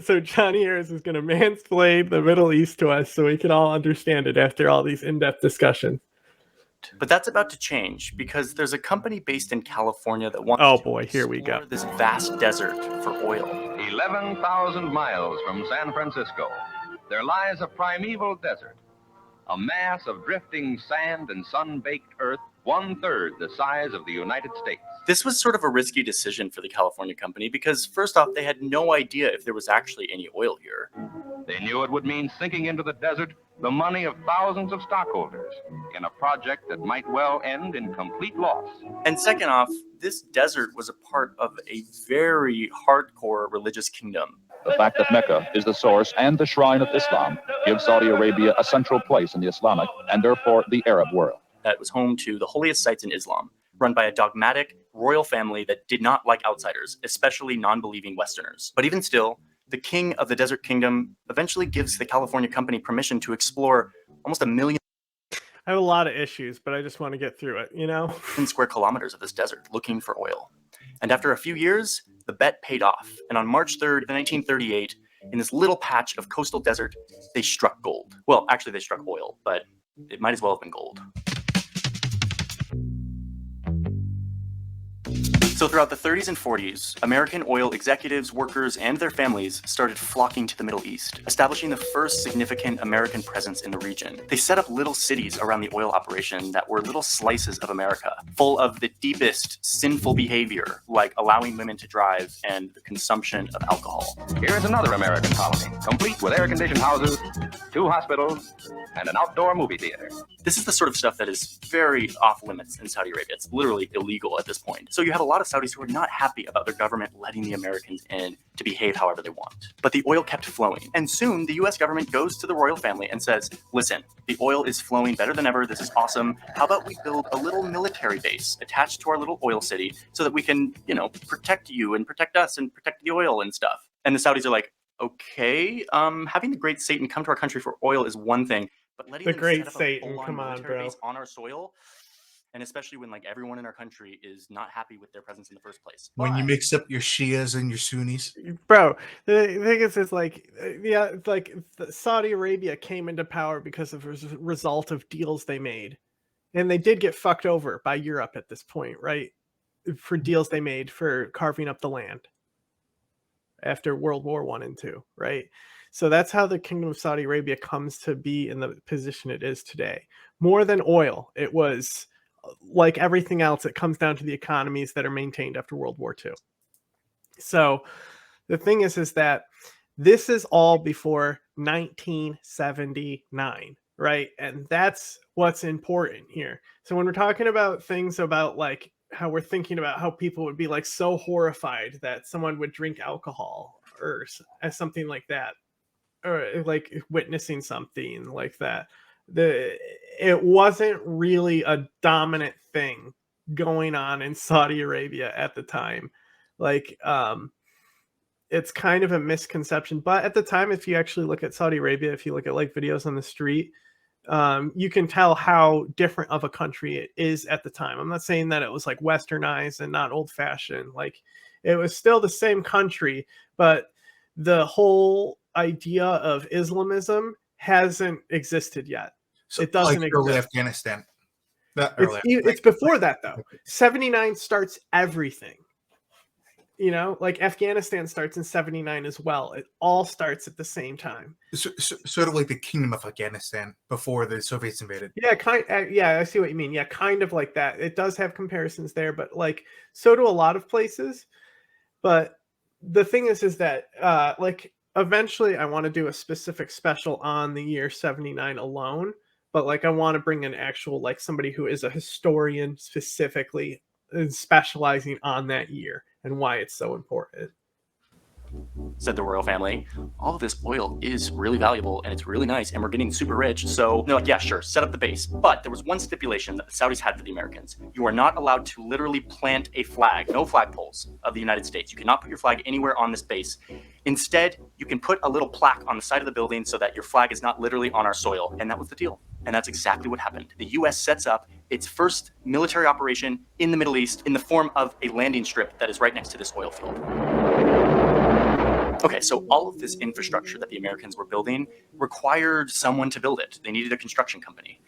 So Johnny Harris is going to mansplain the Middle East to us so we can all understand it after all these in-depth discussions. But that's about to change because there's a company based in California that wants to explore this vast desert for oil. 11,000 miles from San Francisco, there lies a primeval desert, a mass of drifting sand and sun-baked earth, 1/3 the size of the United States. This was sort of a risky decision for the California company because, first off, they had no idea if there was actually any oil here. They knew it would mean sinking into the desert the money of thousands of stockholders in a project that might well end in complete loss. And second off, this desert was a part of a very hardcore religious kingdom. The fact that Mecca is the source and the shrine of Islam gives Saudi Arabia a central place in the Islamic and therefore the Arab world. That was home to the holiest sites in Islam, run by a dogmatic royal family that did not like outsiders, especially non-believing Westerners. But even still, the king of the desert kingdom eventually gives the California company permission to explore almost 1 million. I have a lot of issues, but I just want to get through it, you know? Square kilometers of this desert looking for oil. And after a few years, the bet paid off. And on March 3rd, 1938, in this little patch of coastal desert, they struck gold. Well, actually, they struck oil, but it might as well have been gold. So throughout the 30s and 40s, American oil executives, workers, and their families started flocking to the Middle East, establishing the first significant American presence in the region. They set up little cities around the oil operation that were little slices of America, full of the deepest sinful behavior, like allowing women to drive and the consumption of alcohol. Here's another American colony, complete with air-conditioned houses, 2 hospitals, and an outdoor movie theater. This is the sort of stuff that is very off limits in Saudi Arabia. It's literally illegal at this point. So you have a lot of Saudis who are not happy about their government letting the Americans in to behave however they want. But the oil kept flowing. And soon the US government goes to the royal family and says, listen, the oil is flowing better than ever. This is awesome. How about we build a little military base attached to our little oil city so that we can, protect you and protect us and protect the oil and stuff. And the Saudis are like, okay, having the great Satan come to our country for oil is one thing, but letting the them great set up Satan, a come on, bro, base on our soil, and especially when everyone in our country is not happy with their presence in the first place. When you mix up your Shias and your Sunnis, bro, the thing is, Saudi Arabia came into power because of a result of deals they made, and they did get fucked over by Europe at this point, right? For deals they made for carving up the land after World War I and II, right? So that's how the Kingdom of Saudi Arabia comes to be in the position it is today. More than oil, it was like everything else, it comes down to the economies that are maintained after World War II. So the thing is that this is all before 1979, right? And that's what's important here. So when we're talking about things about how we're thinking about how people would be so horrified that someone would drink alcohol or as something like that, or witnessing something like that, it wasn't really a dominant thing going on in Saudi Arabia at the time. It's kind of a misconception, but at the time, if you actually look at Saudi Arabia, if you look at videos on the street, you can tell how different of a country it is at the time. I'm not saying that it was westernized and not old fashioned. It was still the same country, but the whole idea of Islamism hasn't existed yet. So it doesn't exist. Early Afghanistan. It's before that though. 79 starts everything. Afghanistan starts in 79 as well. It all starts at the same time. Sort of like the Kingdom of Afghanistan before the Soviets invaded. Yeah, I see what you mean. Yeah, kind of like that. It does have comparisons there, but so do a lot of places. But the thing is that eventually I want to do a specific special on the year 79 alone, but I want to bring in actual somebody who is a historian specifically specializing on that year and why it's so important. Said the royal family, all of this oil is really valuable and it's really nice and we're getting super rich. So they're yeah, sure, set up the base. But there was one stipulation that the Saudis had for the Americans. You are not allowed to literally plant a flag, no flagpoles of the United States. You cannot put your flag anywhere on this base. Instead, you can put a little plaque on the side of the building so that your flag is not literally on our soil. And that was the deal. And that's exactly what happened. The US sets up its first military operation in the Middle East in the form of a landing strip that is right next to this oil field. Okay, so all of this infrastructure that the Americans were building required someone to build it. They needed a construction company.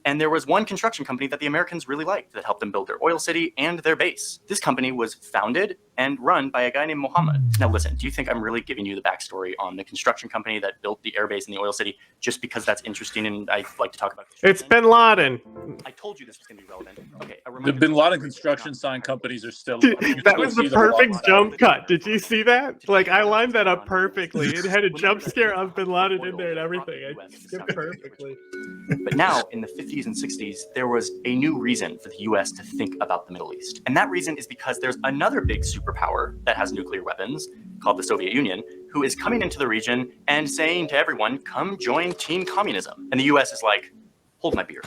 And there was one construction company that the Americans really liked that helped them build their oil city and their base. This company was founded and run by a guy named Mohammed. Now listen, do you think I'm really giving you the backstory on the construction company that built the air base and the oil city just because that's interesting and I like to talk about It's construction? Bin Laden. I told you this was going to be relevant. Okay, a The reminder Bin that Laden this is construction not sign entirely- companies are still. Dude, you can that still was the see them a lot perfect more jump nowadays. cut. Did you see that? Like, I lined that up perfectly. It had a jump scare of Bin Laden in there and everything. I skipped perfectly. But now, in the 50s and 60s, there was a new reason for the US to think about the Middle East. And that reason is because there's another big superpower that has nuclear weapons, called the Soviet Union, who is coming into the region and saying to everyone, come join Team Communism. And the US is like, hold my beer.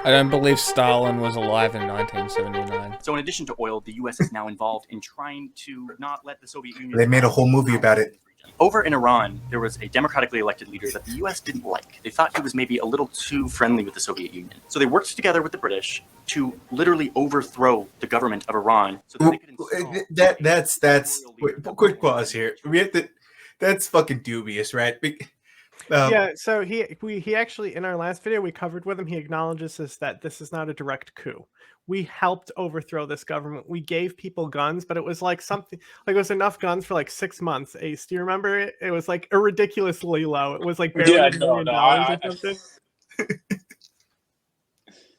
I don't believe Stalin was alive in 1979. So in addition to oil, the US is now involved in trying to not let the Soviet Union... They made a whole movie about it. Over in Iran, there was a democratically elected leader that the US didn't like. They thought he was maybe a little too friendly with the Soviet Union. So they worked together with the British to literally overthrow the government of Iran so that they could install... That's wait, quick pause here. We have to. That's fucking dubious, right? Yeah, so he actually, in our last video we covered with him, he acknowledges that this is not a direct coup. We helped overthrow this government. We gave people guns, but it was like something, like it was enough guns for like 6 months. Ace, do you remember it? It was like a ridiculously low. It was like barely $1 million or something. It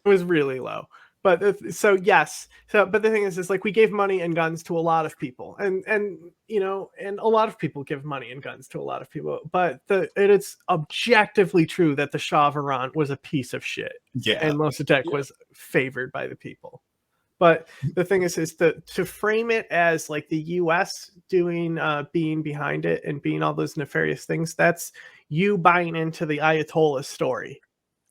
was really low. But so yes, but the thing is like we gave money and guns to a lot of people, and you know, and a lot of people give money and guns to a lot of people. But it is objectively true that the Shah of Iran was a piece of shit. Yeah, and Mossadegh was favored by the people. But the thing is to frame it as like the U.S. doing being behind it and being all those nefarious things. That's you buying into the Ayatollah story.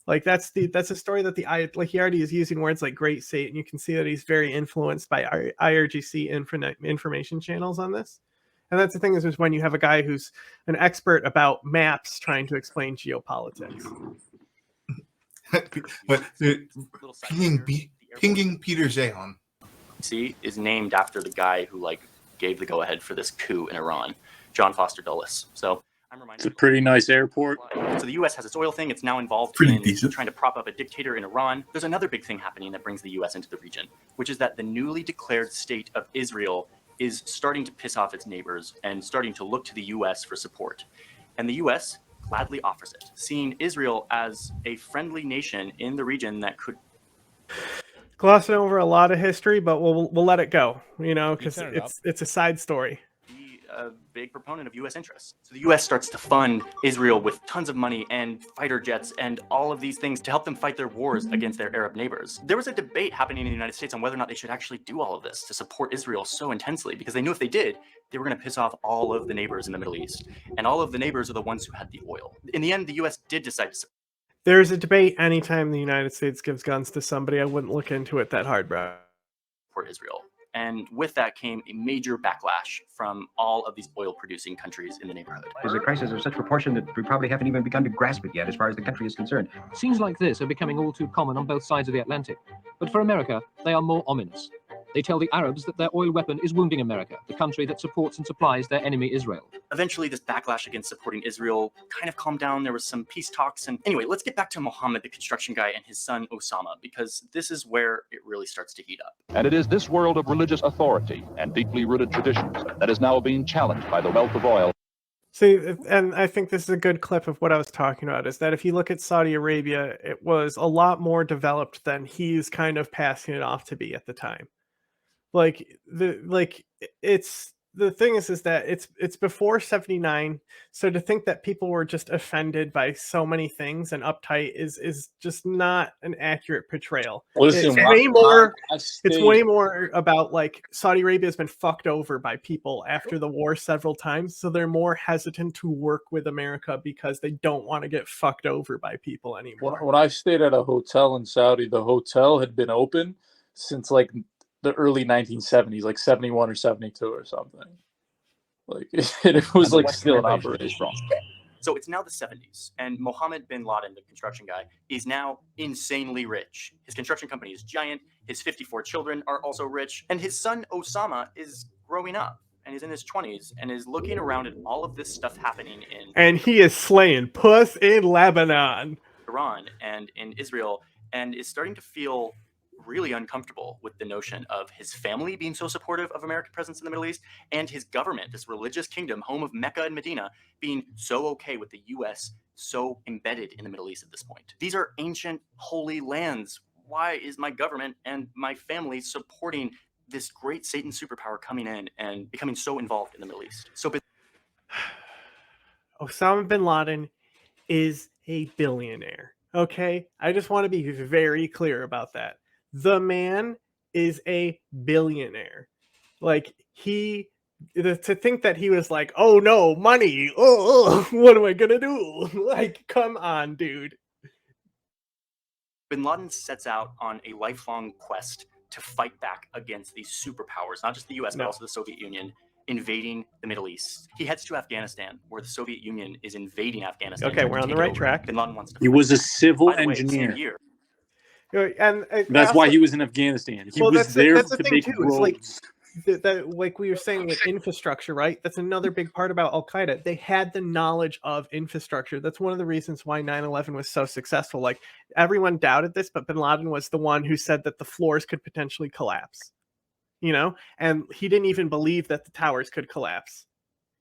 Like that's a story that like he already is using words like Great Satan. You can see that he's very influenced by IRGC information channels on this. And that's the thing is when you have a guy who's an expert about maps trying to explain geopolitics. but pinging Peter Zehan. See, is named after the guy who like gave the go ahead for this coup in Iran, John Foster Dulles. So I'm reminded. It's a pretty nice airport. So the U.S. has its oil thing. It's now involved Pretty in decent. trying to prop up a dictator in Iran. There's another big thing happening that brings the U.S. into the region, which is that the newly declared state of Israel is starting to piss off its neighbors and starting to look to the U.S. for support. And the U.S. gladly offers it, seeing Israel as a friendly nation in the region that could... Glossing over a lot of history, but we'll let it go, you know, because turn it it's a side story. be a big proponent of U.S. interests. So the U.S. starts to fund Israel with tons of money and fighter jets and all of these things to help them fight their wars against their Arab neighbors. There was a debate happening in the United States on whether or not they should actually do all of this to support Israel so intensely, because they knew if they did, they were going to piss off all of the neighbors in the Middle East. And all of the neighbors are the ones who had the oil. In the end, the U.S. did decide to There's a debate anytime the United States gives guns to somebody. I wouldn't look into it that hard, bro. support Israel. And with that came a major backlash from all of these oil-producing countries in the neighborhood. There's a crisis of such proportion that we probably haven't even begun to grasp it yet as far as the country is concerned. Scenes like this are becoming all too common on both sides of the Atlantic. But for America, they are more ominous. They tell the Arabs that their oil weapon is wounding America, the country that supports and supplies their enemy Israel. Eventually, this backlash against supporting Israel kind of calmed down. There was some peace talks. And anyway, let's get back to Mohammed, the construction guy, and his son Osama, because this is where it really starts to heat up. And it is this world of religious authority and deeply rooted traditions that is now being challenged by the wealth of oil. See, and I think this is a good clip of what I was talking about, is that if you look at Saudi Arabia, it was a lot more developed than he's kind of passing it off to be at the time. It's the thing is that it's before 79, so to think that people were just offended by so many things and uptight is just not an accurate portrayal. Listen, It's way more about like Saudi Arabia has been fucked over by people after the war several times, so they're more hesitant to work with America because they don't want to get fucked over by people anymore. When I stayed at a hotel in Saudi, the hotel had been open since like the early 1970s, like 71 or 72 or something. Like it was like still in operation. So it's now the 70s, and Mohammed bin Laden, the construction guy, is now insanely rich. His construction company is giant, his 54 children are also rich, and his son Osama is growing up. and he's in his 20s and is looking around at all of this stuff happening in And he is slaying puss in Lebanon. Iran and in Israel, and is starting to feel really uncomfortable with the notion of his family being so supportive of American presence in the Middle East, and his government, this religious kingdom, home of Mecca and Medina, being so okay with the U.S. so embedded in the Middle East at this point. These are ancient, holy lands. Why is my government and my family supporting this great Satan superpower coming in and becoming so involved in the Middle East? So Osama bin Laden is a billionaire. Okay? I just want to be very clear about that. The man is a billionaire. Like, to think that he was like, oh no, money, what am I gonna do? Like, come on, dude. Bin Laden sets out on a lifelong quest to fight back against these superpowers, not just the US, but also the Soviet Union, invading the Middle East. He heads to Afghanistan, where the Soviet Union is invading Afghanistan. Okay, we're on the right track. Bin Laden wants to He was a civil engineer. And that's why he was in Afghanistan. He was there to make roads. Like we were saying with infrastructure, right? That's another big part about Al Qaeda. They had the knowledge of infrastructure. That's one of the reasons why 9/11 was so successful. Like, everyone doubted this, but bin Laden was the one who said that the floors could potentially collapse. You know, and he didn't even believe that the towers could collapse.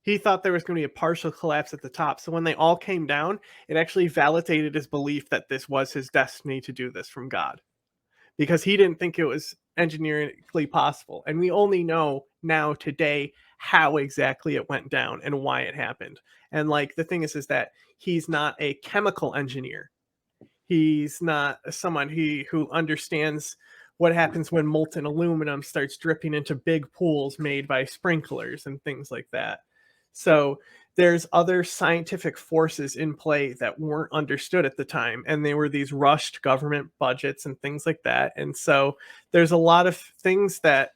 He thought there was going to be a partial collapse at the top. So when they all came down, it actually validated his belief that this was his destiny to do this from God, because he didn't think it was engineerically possible. And we only know now today how exactly it went down and why it happened. And like, the thing is that he's not a chemical engineer. He's not someone who understands what happens when molten aluminum starts dripping into big pools made by sprinklers and things like that. So there's other scientific forces in play that weren't understood at the time, and they were these rushed government budgets and things like that. And so there's a lot of things that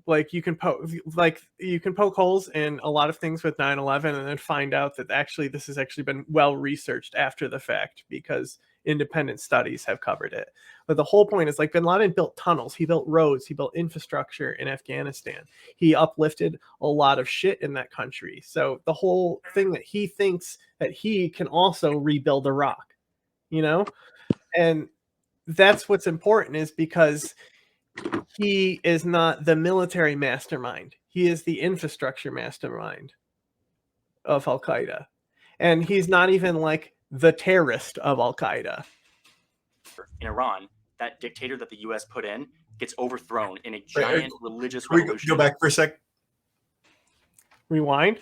like you can poke holes in a lot of things with 9/11 and then find out that actually this has actually been well researched after the fact, because independent studies have covered it. But the whole point is, like, bin Laden built tunnels, he built roads, he built infrastructure in Afghanistan. He uplifted a lot of shit in that country. So the whole thing that he thinks that he can also rebuild Iraq, you know? And that's what's important, is because he is not the military mastermind. He is the infrastructure mastermind of Al Qaeda. And he's not even like the terrorist of Al Qaeda. In Iran, that dictator that the US put in gets overthrown in a giant religious revolution. Go back for a sec. Rewind?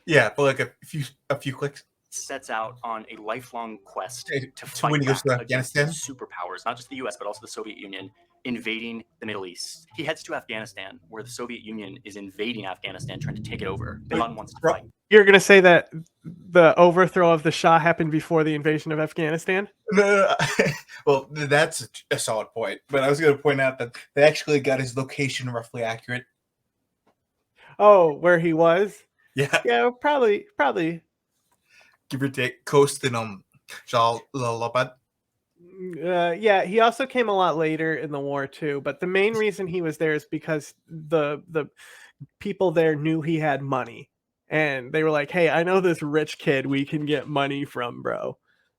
Yeah, but like a few clicks. Sets out on a lifelong quest to when fight he goes back to against Afghanistan? superpowers, not just the US, but also the Soviet Union, invading the Middle East. He heads to Afghanistan, where the Soviet Union is invading Afghanistan, trying to take it over. Bin Laden wants to fight. You're going to say that the overthrow of the Shah happened before the invasion of Afghanistan? No. Well, that's a solid point. But I was going to point out that they actually got his location roughly accurate. Oh, where he was? Yeah. Yeah, probably. Give or take, coast in Jalalabad. Yeah, he also came a lot later in the war too. But the main reason he was there is because the people there knew he had money, and they were like, "Hey, I know this rich kid we can get money from, bro."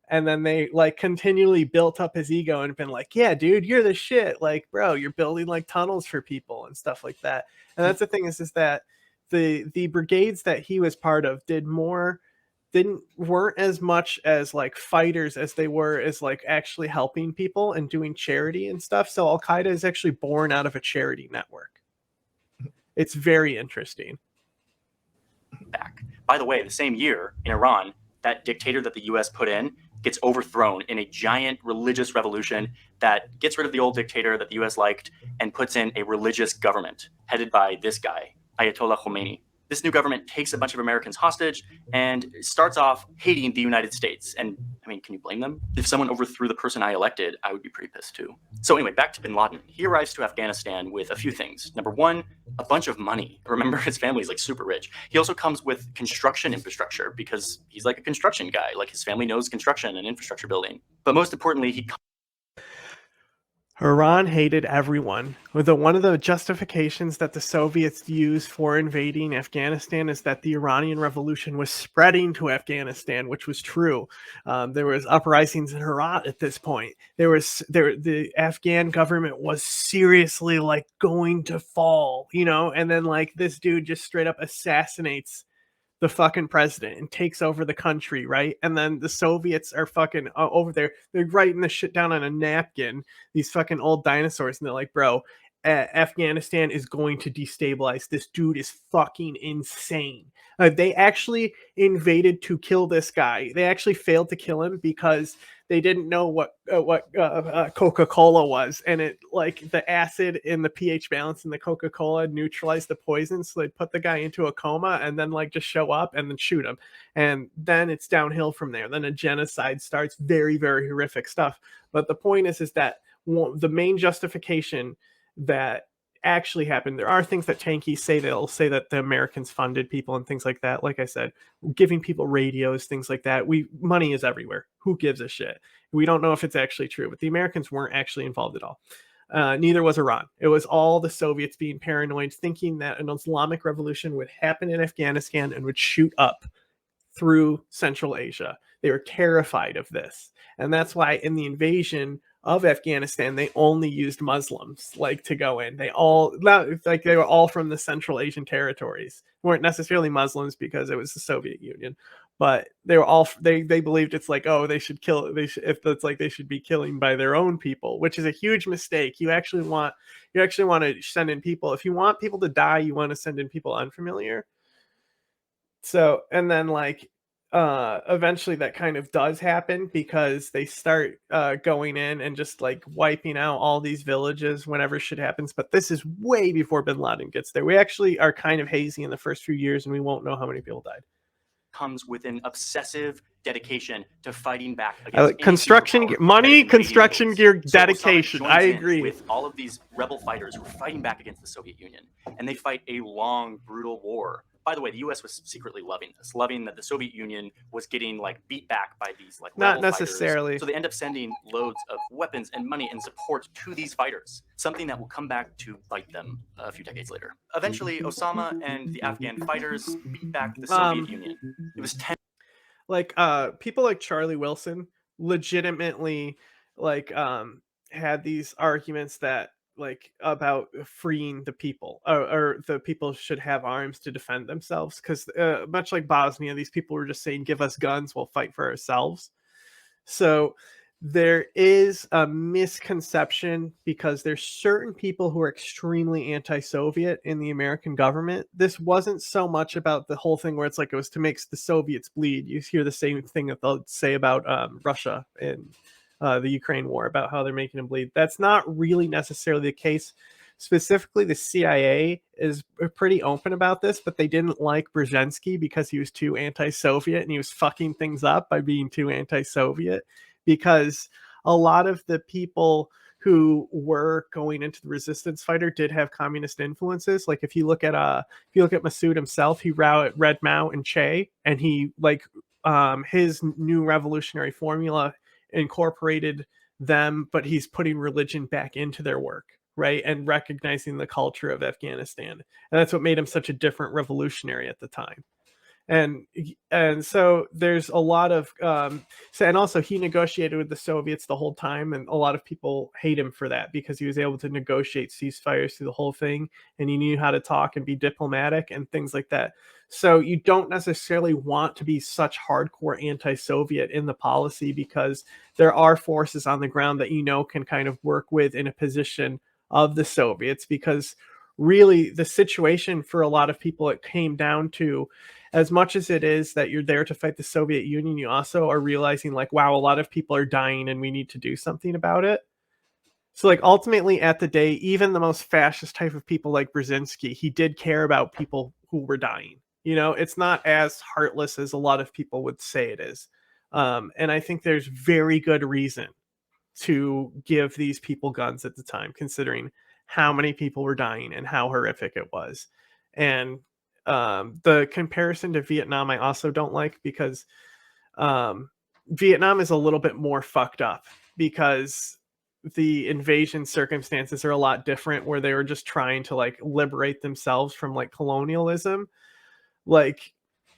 And then they like continually built up his ego and been like, "Yeah, dude, you're the shit. Like, bro, you're building like tunnels for people and stuff like that." And that's the thing is that the brigades that he was part of weren't as much as like fighters as they were as like actually helping people and doing charity and stuff. So Al Qaeda is actually born out of a charity network. It's very interesting. Back. By the way, the same year in Iran, that dictator that the US put in gets overthrown in a giant religious revolution that gets rid of the old dictator that the US liked and puts in a religious government headed by this guy, Ayatollah Khomeini. This new government takes a bunch of Americans hostage and starts off hating the United States. And I mean, can you blame them? If someone overthrew the person I elected, I would be pretty pissed too. So anyway, back to bin Laden. He arrives to Afghanistan with a few things. Number one, a bunch of money. Remember, his family's like super rich. He also comes with construction infrastructure because he's like a construction guy. Like, his family knows construction and infrastructure building. But most importantly, Iran hated everyone. One of the justifications that the Soviets used for invading Afghanistan is that the Iranian Revolution was spreading to Afghanistan, which was true. There was uprisings in Herat at this point. The Afghan government was seriously like going to fall, you know, and then like this dude just straight up assassinates the fucking president and takes over the country, right? And then the Soviets are fucking over there. They're writing this shit down on a napkin, these fucking old dinosaurs, and they're like, bro, Afghanistan is going to destabilize. This dude is fucking insane. They actually invaded to kill this guy. They actually failed to kill him because they didn't know what Coca-Cola was, and it like the acid in the pH balance in the Coca-Cola neutralized the poison, so they put the guy into a coma and then like just show up and then shoot him, and then it's downhill from there. Then a genocide starts. Very, very horrific stuff. But the point is that the main justification that actually happened, there are things that tankies say. They'll say that the Americans funded people and things like that. Like I said, giving people radios, things like that. Money is everywhere. Who gives a shit? We don't know if it's actually true, but the Americans weren't actually involved at all. Neither was Iran. It was all the Soviets being paranoid, thinking that an Islamic revolution would happen in Afghanistan and would shoot up through Central Asia. They were terrified of this. And that's why in the invasion of Afghanistan, they only used Muslims like to go in. They were all from the Central Asian territories. They weren't necessarily Muslims because it was the Soviet Union, but they were all they believed it's like, oh, they should kill if it's like they should be killing by their own people, which is a huge mistake. You actually want to send in people. If you want people to die, you want to send in people unfamiliar. So, and then like eventually that kind of does happen because they start going in and just like wiping out all these villages whenever shit happens. But this is way before bin Laden gets there. We actually are kind of hazy in the first few years and we won't know how many people died. Comes with an obsessive dedication to fighting back against construction gear dedication. So I agree with all of these rebel fighters who are fighting back against the Soviet Union, and they fight a long, brutal war. By the way, the U.S. was secretly loving that the Soviet Union was getting like beat back by these like not necessarily. Fighters. So they end up sending loads of weapons and money and support to these fighters, something that will come back to bite them a few decades later. Eventually, Osama and the Afghan fighters beat back the Soviet Union. It was 10. Like people like Charlie Wilson legitimately like had these arguments that like about freeing the people or the people should have arms to defend themselves because much like Bosnia, these people were just saying, give us guns, we'll fight for ourselves. So there is a misconception because there's certain people who are extremely anti-Soviet in the American government. This wasn't so much about the whole thing where it's like it was to make the Soviets bleed. You hear the same thing that they'll say about Russia in the Ukraine war, about how they're making them bleed. That's not really necessarily the case. Specifically, the CIA is pretty open about this, but they didn't like Brzezinski because he was too anti-Soviet and he was fucking things up by being too anti-Soviet. Because a lot of the people who were going into the resistance fighter did have communist influences. Like if you look at Massoud himself, he read Mao and Che, and he like his new revolutionary formula incorporated them, but he's putting religion back into their work, right? And recognizing the culture of Afghanistan. And that's what made him such a different revolutionary at the time. And so there's a lot of and also he negotiated with the Soviets the whole time, and a lot of people hate him for that because he was able to negotiate ceasefires through the whole thing, and he knew how to talk and be diplomatic and things like that. So you don't necessarily want to be such hardcore anti-Soviet in the policy because there are forces on the ground that you know can kind of work with in a position of the Soviets, because really the situation for a lot of people, it came down to, as much as it is that you're there to fight the Soviet Union, you also are realizing like, wow, a lot of people are dying and we need to do something about it. So like ultimately at the day, even the most fascist type of people like Brzezinski, he did care about people who were dying. You know, it's not as heartless as a lot of people would say it is. And I think there's very good reason to give these people guns at the time, considering how many people were dying and how horrific it was. And the comparison to Vietnam I also don't like, because Vietnam is a little bit more fucked up because the invasion circumstances are a lot different, where they were just trying to like liberate themselves from like colonialism. Like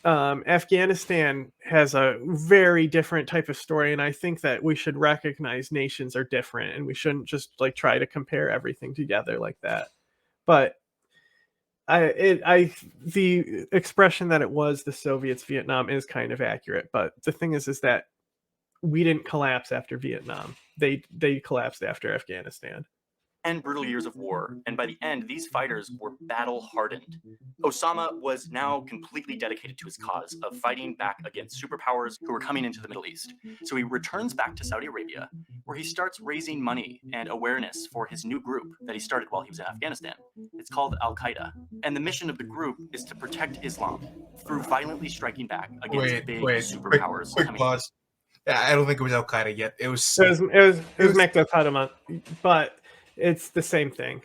Afghanistan has a very different type of story, and I think that we should recognize nations are different, and we shouldn't just like try to compare everything together like that. But the expression that it was the Soviets' Vietnam is kind of accurate. But the thing is that we didn't collapse after Vietnam. They collapsed after Afghanistan. And brutal years of war, and by the end, these fighters were battle-hardened. Osama was now completely dedicated to his cause of fighting back against superpowers who were coming into the Middle East. So he returns back to Saudi Arabia, where he starts raising money and awareness for his new group that he started while he was in Afghanistan. It's called Al-Qaeda, and the mission of the group is to protect Islam through violently striking back against big superpowers. Quick pause. Yeah, I don't think it was Al-Qaeda yet. It was Mecca Fatamat, but it's the same thing.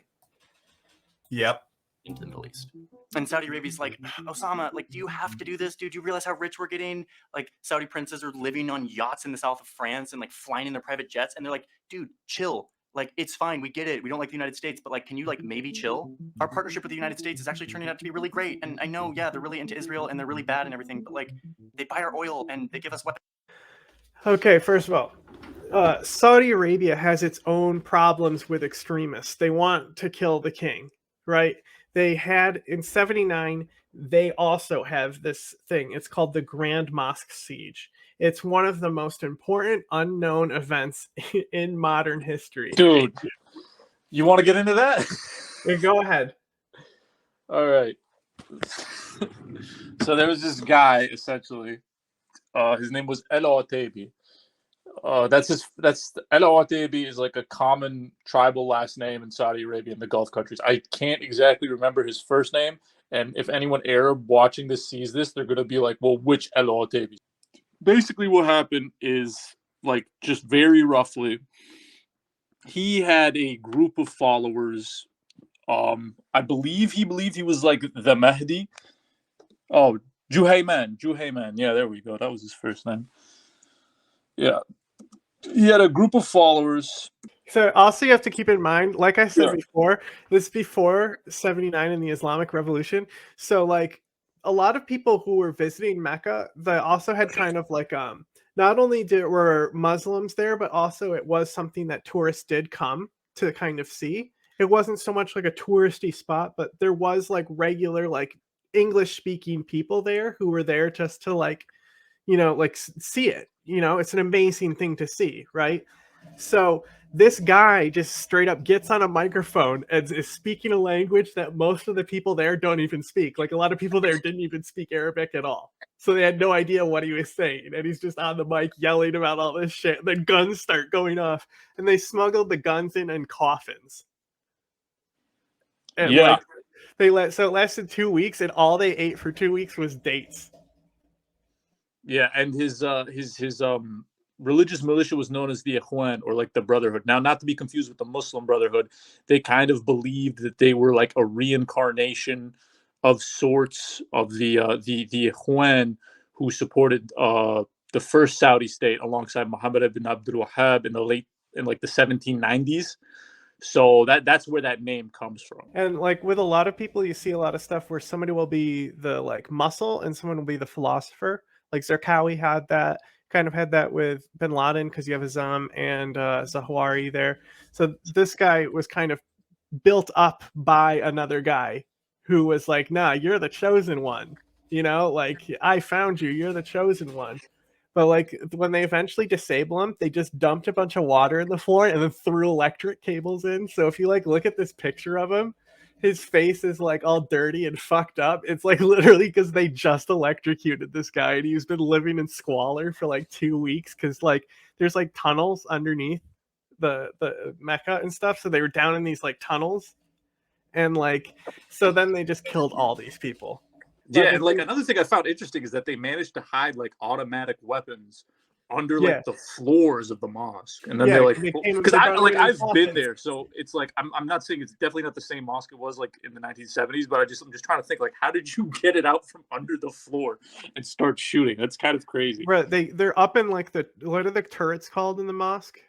Yep. Into the Middle East. And Saudi Arabia's like, Osama, like, do you have to do this, dude? Do you realize how rich we're getting? Like, Saudi princes are living on yachts in the south of France and like flying in their private jets. And they're like, dude, chill. Like, it's fine. We get it. We don't like the United States, but like, can you like maybe chill? Our partnership with the United States is actually turning out to be really great. And I know, yeah, they're really into Israel and they're really bad and everything, but like, they buy our oil and they give us weapons. Okay, first of all, Saudi Arabia has its own problems with extremists. They want to kill the king, right? They had in 79, they also have this thing. It's called the Grand Mosque Siege. It's one of the most important unknown events in modern history. Dude, you want to get into that? Yeah, go ahead. All right. So there was this guy, essentially. His name was El Otabi. That's El Otabi is like a common tribal last name in Saudi Arabia and the Gulf countries. I can't exactly remember his first name, and if anyone Arab watching this sees this, they're gonna be like, "Well, which El Otabi?" Basically, what happened is, like, just very roughly, he had a group of followers. I believe he believed he was like the Mahdi. Oh, Juhayman. Yeah, there we go. That was his first name. Yeah. He had a group of followers. So also you have to keep in mind, like I said before, this is before 79 in the Islamic Revolution. So like a lot of people who were visiting Mecca, they also had kind of like not only were Muslims there, but also it was something that tourists did come to kind of see. It wasn't so much like a touristy spot, but there was like regular like English speaking people there who were there just to like, you know, like see it. You know, it's an amazing thing to see, right? So this guy just straight up gets on a microphone and is speaking a language that most of the people there don't even speak. Like a lot of people there didn't even speak Arabic at all. So they had no idea what he was saying. And he's just on the mic yelling about all this shit. And then guns start going off. And they smuggled the guns in coffins. And yeah. Like, so it lasted 2 weeks, and all they ate for 2 weeks was dates. Yeah, and his religious militia was known as the Ikhwan, or like the Brotherhood. Now, not to be confused with the Muslim Brotherhood, they kind of believed that they were like a reincarnation of sorts of the Ikhwan, who supported the first Saudi state alongside Muhammad ibn Abdul Wahhab in the 1790s. So that's where that name comes from. And like with a lot of people, you see a lot of stuff where somebody will be the like muscle and someone will be the philosopher. Like Zarqawi had that with bin Laden, because you have Azam and Zawahiri there. So this guy was kind of built up by another guy who was like, nah, you're the chosen one. You know, like, I found you, you're the chosen one. But like when they eventually disable him, they just dumped a bunch of water in the floor and then threw electric cables in. So if you like look at this picture of him, his face is like all dirty and fucked up. It's like literally because they just electrocuted this guy and he's been living in squalor for like 2 weeks because like there's like tunnels underneath the Mecca and stuff. So they were down in these like tunnels, and like so then they just killed all these people. Yeah, and like another thing I found interesting is that they managed to hide like automatic weapons under like the floors of the mosque, and then they're like, because I've been there, so it's like I'm not saying it's definitely not the same mosque it was like in the 1970s, but I'm just trying to think, like, how did you get it out from under the floor and start shooting? That's kind of crazy. Right, they're up in like what are the turrets called in the mosque?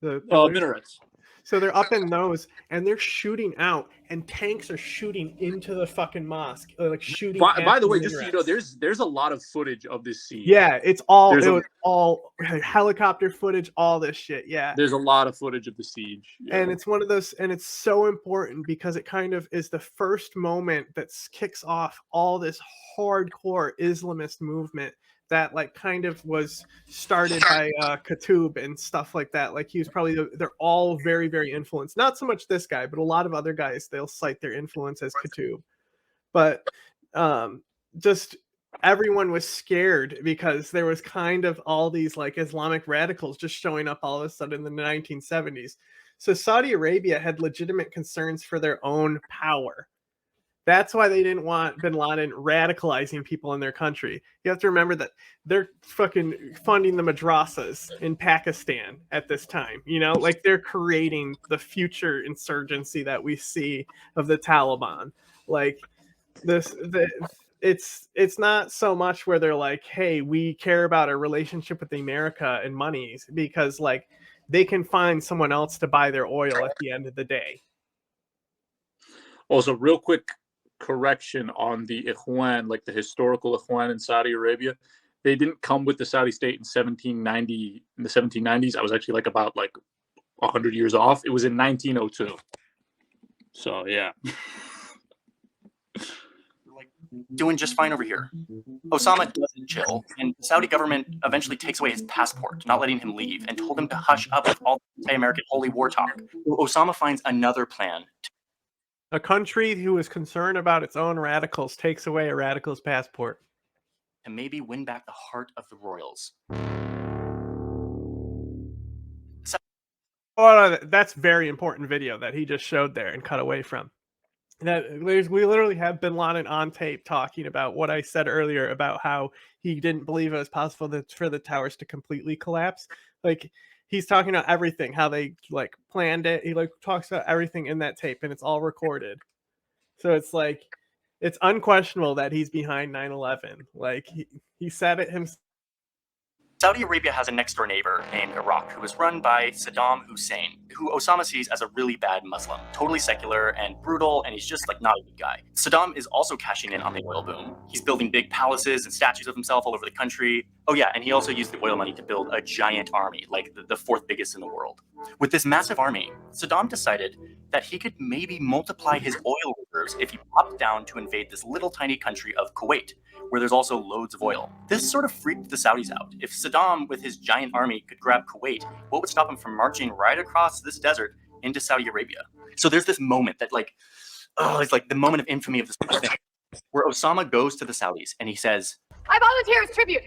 The minarets. So they're up in those, and they're shooting out, and tanks are shooting into the fucking mosque, like shooting. By the way, just so you know, there's a lot of footage of this siege. Yeah, it was all helicopter footage, all this shit. Yeah, there's a lot of footage of the siege, and it's one of those, and it's so important because it kind of is the first moment that kicks off all this hardcore Islamist movement that like kind of was started by Qutb and stuff like that. Like he was probably they're all very, very influenced. Not so much this guy, but a lot of other guys, they'll cite their influence as Qutb. But just everyone was scared because there was kind of all these like Islamic radicals just showing up all of a sudden in the 1970s. So Saudi Arabia had legitimate concerns for their own power. That's why they didn't want bin Laden radicalizing people in their country. You have to remember that they're fucking funding the madrasas in Pakistan at this time. You know, like they're creating the future insurgency that we see of the Taliban. Like it's not so much where they're like, hey, we care about a relationship with America and monies, because like they can find someone else to buy their oil at the end of the day. Also, real quick correction on the Ikhwan, like the historical Ikhwan in Saudi Arabia. They didn't come with the Saudi state in 1790. In the 1790s, I was actually like about 100 years off. It was in 1902. So yeah. Doing just fine over here. Osama doesn't chill, and the Saudi government eventually takes away his passport, not letting him leave, and told him to hush up with all the anti-American holy war talk. Osama finds another plan. A country who is concerned about its own radicals takes away a radical's passport. And maybe win back the heart of the royals. Oh, that's very important video that he just showed there and cut away from. We literally have bin Laden on tape talking about what I said earlier about how he didn't believe it was possible for the towers to completely collapse. Like he's talking about everything, how they like planned it. He like talks about everything in that tape, and it's all recorded. So it's like it's unquestionable that he's behind 9/11. Like he said it himself. Saudi Arabia has a next-door neighbor named Iraq who is run by Saddam Hussein, who Osama sees as a really bad Muslim, totally secular and brutal, and he's just like not a good guy. Saddam is also cashing in on the oil boom. He's building big palaces and statues of himself all over the country. Oh yeah, and he also used the oil money to build a giant army, like the fourth biggest in the world. With this massive army, Saddam decided that he could maybe multiply his oil reserves if he popped down to invade this little tiny country of Kuwait, where there's also loads of oil. This sort of freaked the Saudis out. If Saddam, with his giant army, could grab Kuwait, what would stop him from marching right across this desert into Saudi Arabia? So there's this moment that it's like the moment of infamy of this thing, where Osama goes to the Saudis and he says, I volunteer as tribute.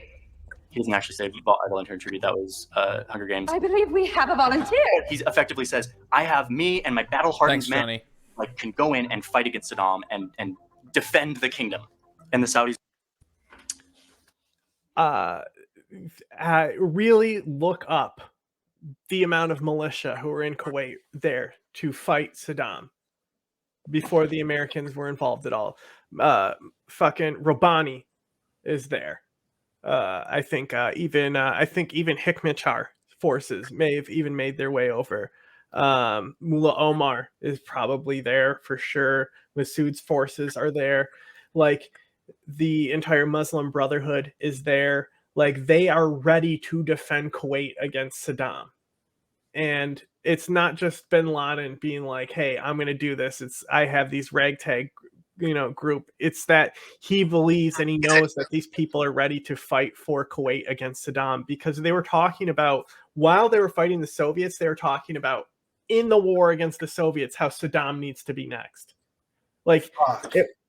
He doesn't actually say, I volunteer in tribute. That was Hunger Games. I believe we have a volunteer. He effectively says, I have me and my battle-hardened men can go in and fight against Saddam and defend the kingdom. And the Saudis really look up the amount of militia who were in Kuwait there to fight Saddam before the Americans were involved at all. Fucking Robani is there. I think even Hikmatyar forces may have even made their way over. Mullah Omar is probably there for sure. Masoud's forces are there. Like the entire Muslim Brotherhood is there. Like they are ready to defend Kuwait against Saddam. And it's not just bin Laden being like, hey, I'm going to do this. I have these ragtag group. It's that he believes and he knows that these people are ready to fight for Kuwait against Saddam, because they were talking about, while they were fighting the Soviets, they were talking about in the war against the Soviets how Saddam needs to be next. Like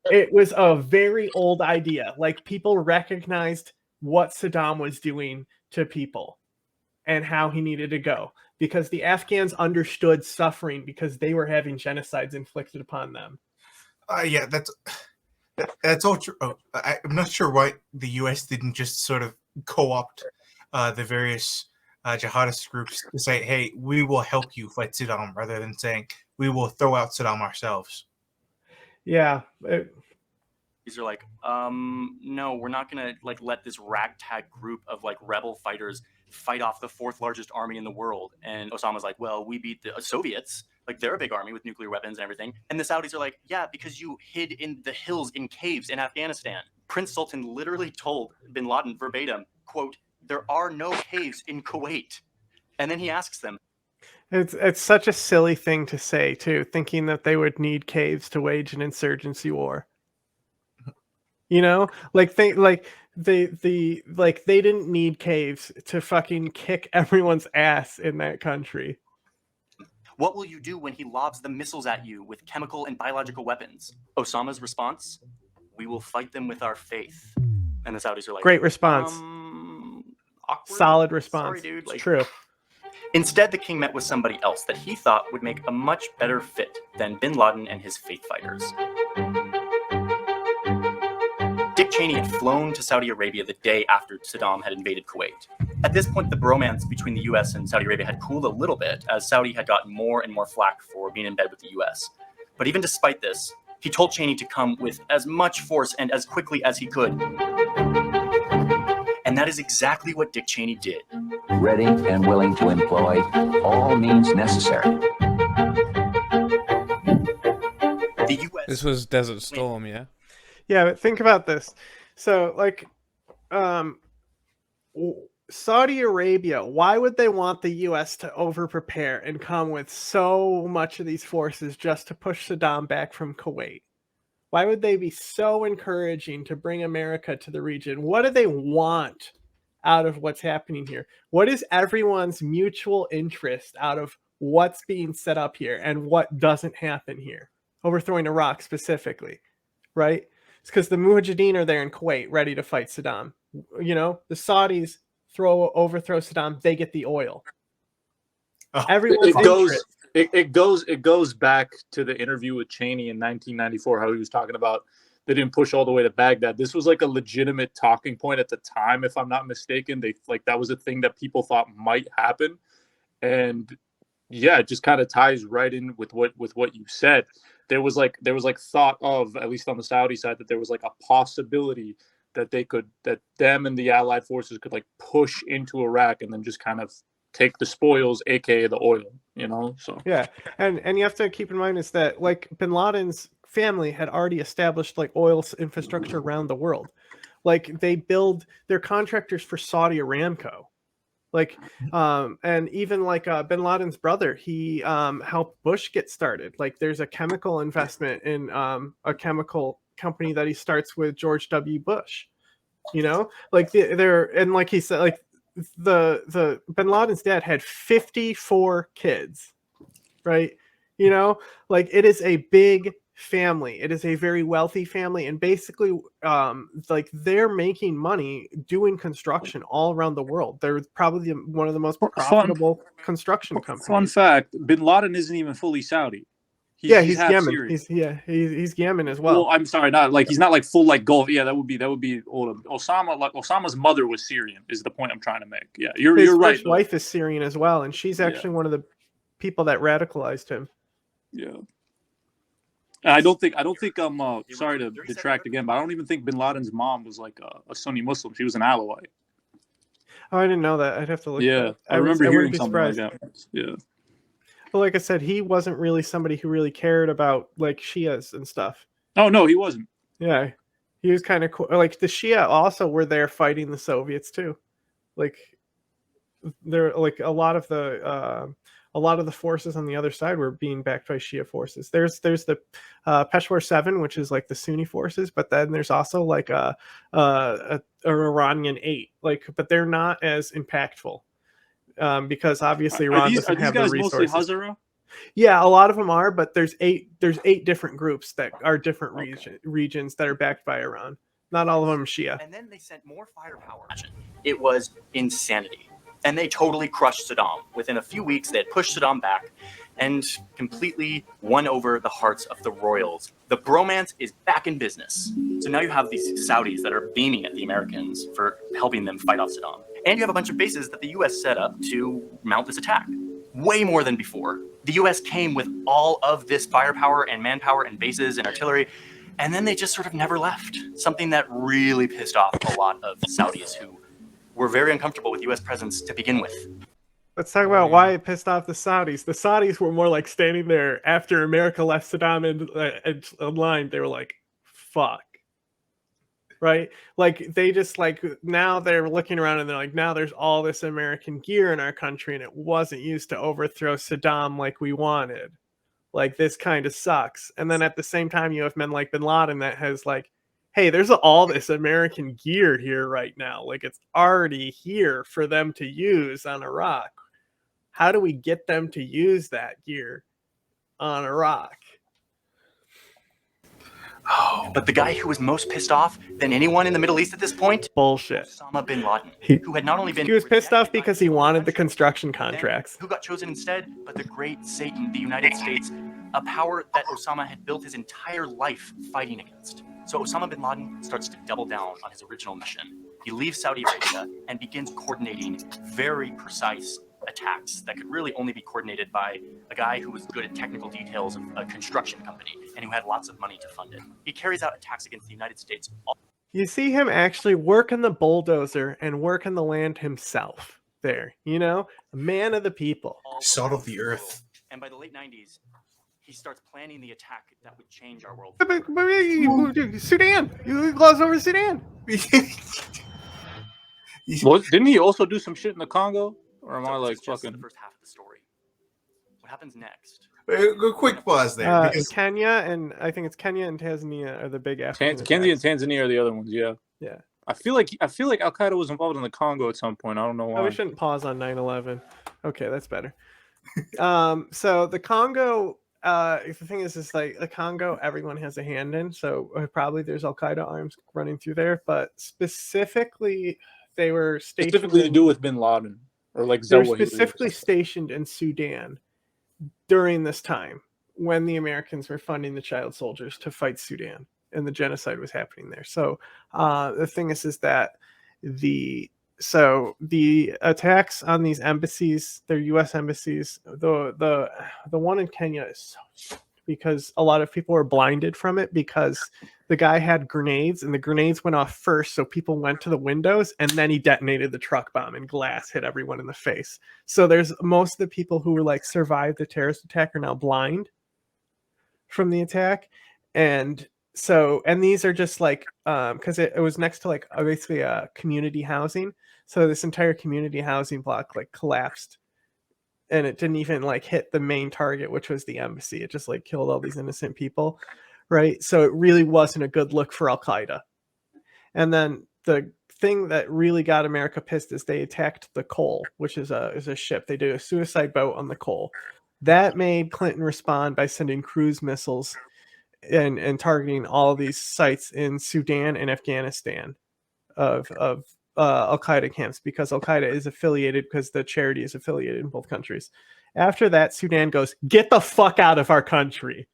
it was a very old idea. Like people recognized what Saddam was doing to people and how he needed to go, because the Afghans understood suffering because they were having genocides inflicted upon them. Yeah, that's all true. I'm not sure why the U.S. didn't just sort of co-opt the various jihadist groups to say, hey, we will help you fight Saddam, rather than saying we will throw out Saddam ourselves. Yeah. These are like, no, we're not gonna let this ragtag group of rebel fighters fight off the fourth largest army in the world. And Osama's like, well, we beat the Soviets. Like, they're a big army with nuclear weapons and everything. And the Saudis are like, yeah, because you hid in the hills in caves in Afghanistan. Prince Sultan literally told bin Laden verbatim, quote, there are no caves in Kuwait. And then he asks them. It's such a silly thing to say, too, thinking that they would need caves to wage an insurgency war. You know, like they didn't need caves to fucking kick everyone's ass in that country. What will you do when he lobs the missiles at you with chemical and biological weapons? Osama's response, we will fight them with our faith. And the Saudis are like, great response. Awkward? Solid response. Sorry, dude. It's true. Instead, the king met with somebody else that he thought would make a much better fit than bin Laden and his faith fighters. Dick Cheney had flown to Saudi Arabia the day after Saddam had invaded Kuwait. At this point, the bromance between the US and Saudi Arabia had cooled a little bit, as Saudi had gotten more and more flack for being in bed with the US. But even despite this, he told Cheney to come with as much force and as quickly as he could. And that is exactly what Dick Cheney did. Ready and willing to employ all means necessary. The US. This was Desert Storm, yeah? Yeah, but think about this. So, like, Saudi Arabia, why would they want the U.S. to over-prepare and come with so much of these forces just to push Saddam back from Kuwait? Why would they be so encouraging to bring America to the region? What do they want out of what's happening here? What is everyone's mutual interest out of what's being set up here and what doesn't happen here? Overthrowing Iraq specifically, right? It's because the Mujahideen are there in Kuwait ready to fight Saddam. You know, the Saudis overthrow Saddam, they get the oil. Everyone's interest. It goes back to the interview with Cheney in 1994, how he was talking about they didn't push all the way to Baghdad. This was like a legitimate talking point at the time, if I'm not mistaken. They like that was a thing that people thought might happen, and yeah, it just kind of ties right in with what you said. There was like thought of, at least on the Saudi side, that there was like a possibility that them and the Allied forces could like push into Iraq and then just kind of take the spoils, aka the oil, you know. So yeah, and you have to keep in mind is that like bin Laden's family had already established like oil infrastructure around the world. Like they're contractors for Saudi Aramco. Like and even like bin Laden's brother, he helped Bush get started. Like there's a chemical investment in a chemical company that he starts with George W. Bush. You know, like they're and like he said, like the bin Laden's dad had 54 kids, right? You know, like it is a big family. It is a very wealthy family, and basically like they're making money doing construction all around the world. They're probably one of the most profitable construction companies. Fun fact, bin Laden isn't even fully Saudi. He's Yemen. He's Yemen as well. Well, I'm sorry, he's not like full like Gulf. Yeah, that would be Osama. Like Osama's mother was Syrian. Is the point I'm trying to make? Yeah, you're right. His wife is Syrian as well, and she's actually one of the people that radicalized him. Yeah. And I don't think I'm sorry to detract again, but I don't even think bin Laden's mom was like a Sunni Muslim. She was an Alawite. Oh, I didn't know that. I'd have to look. Yeah, I remember hearing something like that. Yeah. But like I said, he wasn't really somebody who really cared about like Shias and stuff. Oh no, he wasn't. Yeah, he was kind of cool. Like the Shia also were there fighting the Soviets too. Like they're like a lot of the forces on the other side were being backed by Shia forces. There's the Peshawar 7, which is like the Sunni forces, but then there's also like a Iranian 8. Like, but they're not as impactful. Because obviously Iran doesn't have the resources. Mostly Hazara? Yeah, a lot of them are, but there's eight different groups that are different regions that are backed by Iran. Not all of them Shia. And then they sent more firepower. It was insanity. And they totally crushed Saddam. Within a few weeks, they had pushed Saddam back and completely won over the hearts of the royals. The bromance is back in business. So now you have these Saudis that are beaming at the Americans for helping them fight off Saddam. And you have a bunch of bases that the U.S. set up to mount this attack. Way more than before. The U.S. came with all of this firepower and manpower and bases and artillery, and then they just sort of never left. Something that really pissed off a lot of Saudis who were very uncomfortable with U.S. presence to begin with. Let's talk about why it pissed off the Saudis. The Saudis were more like standing there after America left Saddam in line. They were like, fuck. Right? Like, they just, like, now they're looking around and they're like, now there's all this American gear in our country and it wasn't used to overthrow Saddam like we wanted. Like, this kind of sucks. And then at the same time, you have men like Bin Laden that has, like, hey, there's all this American gear here right now. Like, it's already here for them to use on Iraq. How do we get them to use that gear on Iraq? But the guy who was most pissed off than anyone in the Middle East at this point? Bullshit. Osama bin Laden, who had not only been... He was pissed off because he wanted the construction contracts. Who got chosen instead? But the great Satan, the United States, a power that Osama had built his entire life fighting against. So Osama bin Laden starts to double down on his original mission. He leaves Saudi Arabia and begins coordinating very precise attacks that could really only be coordinated by a guy who was good at technical details of a construction company and who had lots of money to fund it. He carries out attacks against the United States. You see him actually working the bulldozer and working the land himself there, you know? A man of the people. Salt of the earth. And by the late 90s, he starts planning the attack that would change our world. Sudan! You glossed over Sudan! Didn't he also do some shit in the Congo? Or am I like fucking the first half of the story? What happens next? A quick pause there. Because... Kenya and I think it's Kenya and Tanzania are the big African Kenya and Tanzania are the other ones. Yeah. Yeah. I feel like Al Qaeda was involved in the Congo at some point. I don't know why. Oh, we shouldn't pause on 9/11. Okay, that's better. So the Congo. The thing is like the Congo, everyone has a hand in. So probably there's Al Qaeda arms running through there, but specifically they were stationed specifically to do with Bin Laden. Or like they were specifically stationed in Sudan during this time when the Americans were funding the child soldiers to fight Sudan and the genocide was happening there. So the thing is that the attacks on these embassies, their U.S. embassies, the one in Kenya is so because a lot of people were blinded from it because the guy had grenades and the grenades went off first. So people went to the windows and then he detonated the truck bomb and glass hit everyone in the face. So there's most of the people who were like survived the terrorist attack are now blind from the attack. And these are just like, cause it was next to like basically a community housing. So this entire community housing block like collapsed. And it didn't even like hit the main target, which was the embassy. It just like killed all these innocent people, right? So it really wasn't a good look for Al Qaeda. And then the thing that really got America pissed is they attacked the Cole, which is a ship. They did a suicide boat on the Cole. That made Clinton respond by sending cruise missiles and targeting all of these sites in Sudan and Afghanistan of Al Qaeda camps because Al Qaeda is affiliated because the charity is affiliated in both countries. After that, Sudan goes, "Get the fuck out of our country,"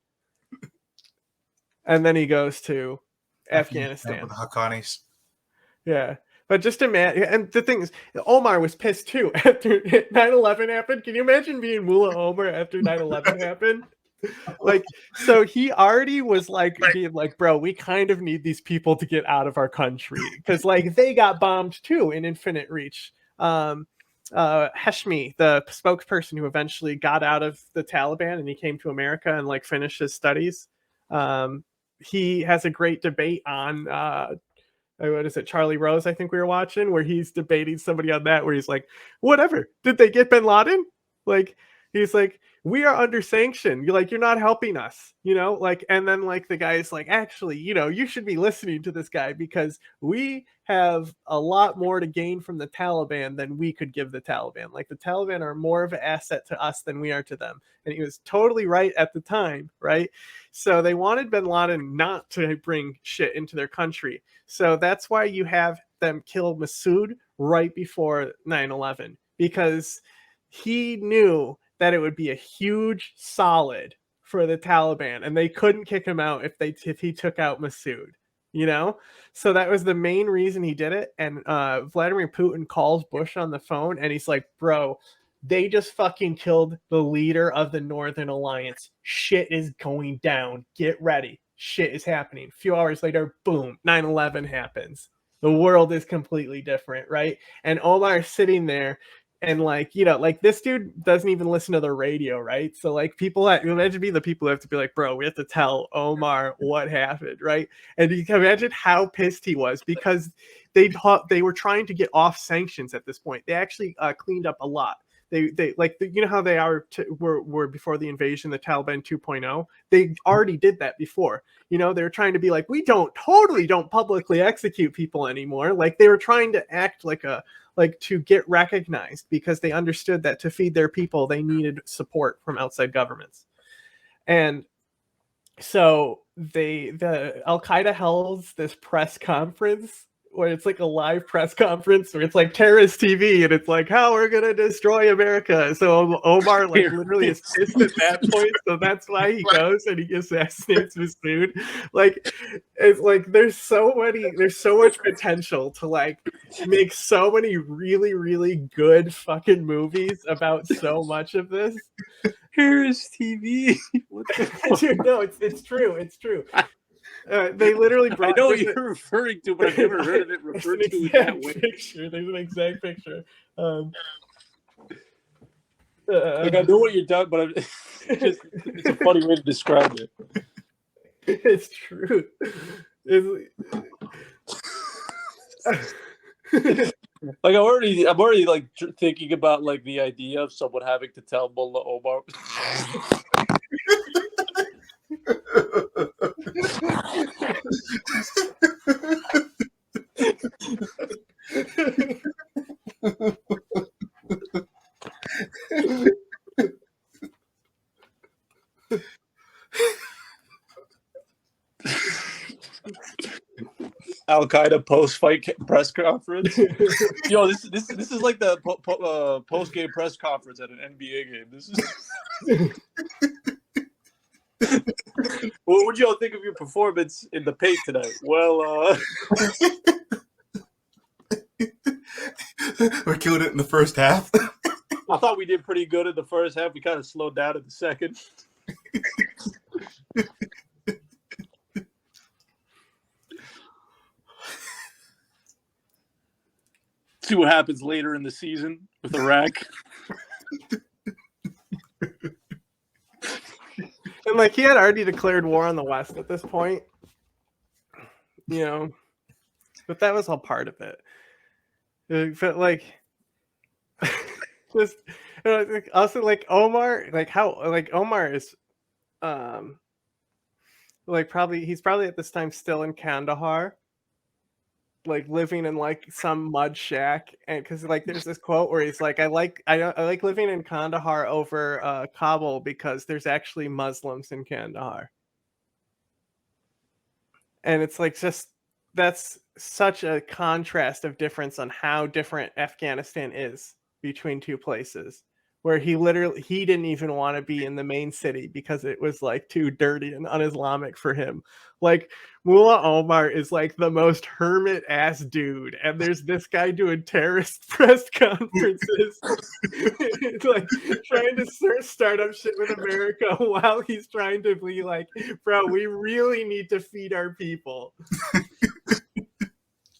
and then he goes to Afghanistan with the Haqqanis. Yeah, but just imagine. And the thing is, Omar was pissed too after 9/11 happened. Can you imagine being Mullah Omar after 9/11 happened? Like, so he already was like being like, bro, we kind of need these people to get out of our country because like they got bombed too in Infinite Reach. Hashmi, the spokesperson who eventually got out of the Taliban and he came to America and like finished his studies. He has a great debate on what is it, Charlie Rose, I think we were watching, where he's debating somebody on that, where he's like, whatever, did they get bin Laden? Like, he's like, we are under sanction. You're not helping us, like, and then like the guy's like, actually, you should be listening to this guy because we have a lot more to gain from the Taliban than we could give the Taliban. Like the Taliban are more of an asset to us than we are to them. And he was totally right at the time, right? So they wanted bin Laden not to bring shit into their country. So that's why you have them kill Massoud right before 9/11, because he knew that it would be a huge solid for the Taliban and they couldn't kick him out if he took out Massoud, So that was the main reason he did it. And Vladimir Putin calls Bush on the phone and he's like, bro, they just fucking killed the leader of the Northern Alliance. Shit is going down. Get ready. Shit is happening. A few hours later, boom, 9/11 happens. The world is completely different, right? And Omar's sitting there, and like, you know, like this dude doesn't even listen to the radio, right? So like people imagine being the people who have to be like, bro, we have to tell Omar what happened, right? And you can imagine how pissed he was because they were trying to get off sanctions at this point. They actually cleaned up a lot. They like you know how they were before the invasion, the Taliban 2.0. They already did that before. You know, they were trying to be like, we don't publicly execute people anymore. Like they were trying to act like to get recognized because they understood that to feed their people they needed support from outside governments. And so the Al-Qaeda held this press conference where it's like a live press conference where it's like terrorist TV and it's like how we're gonna destroy America. So Omar like literally is pissed at that point, so that's why he goes and he assassinates Masood. Like it's like there's so much potential to like make so many really good fucking movies about so much of this. Harris TV. What the fuck? Dude, no, it's true. They literally brought. I know what you're referring to, but I've never heard of it referred to in that way. There's an exact picture. Like I know what you're talking, but it's a funny way to describe it. It's true. Like I'm already like thinking about like the idea of someone having to tell Mullah Omar. Al-Qaeda post-fight press conference. Yo, this is like the post-game press conference at an NBA game. This is. What would y'all think of your performance in the paint tonight? Well, we killed it in the first half. I thought we did pretty good in the first half. We kind of slowed down in the second. See what happens later in the season with Iraq. And like he had already declared war on the West at this point, you know, but that was all part of it. It felt like just also like Omar, like how like Omar is, like he's probably at this time still in Kandahar, like living in like some mud shack, and because like there's this quote where he's like, I like living in Kandahar over Kabul because there's actually Muslims in Kandahar. And it's like just that's such a contrast of difference on how different Afghanistan is between two places, where he didn't even want to be in the main city because it was like too dirty and un-Islamic for him. Like Mullah Omar is like the most hermit ass dude, and there's this guy doing terrorist press conferences, like trying to start up shit with America while he's trying to be like, bro, we really need to feed our people.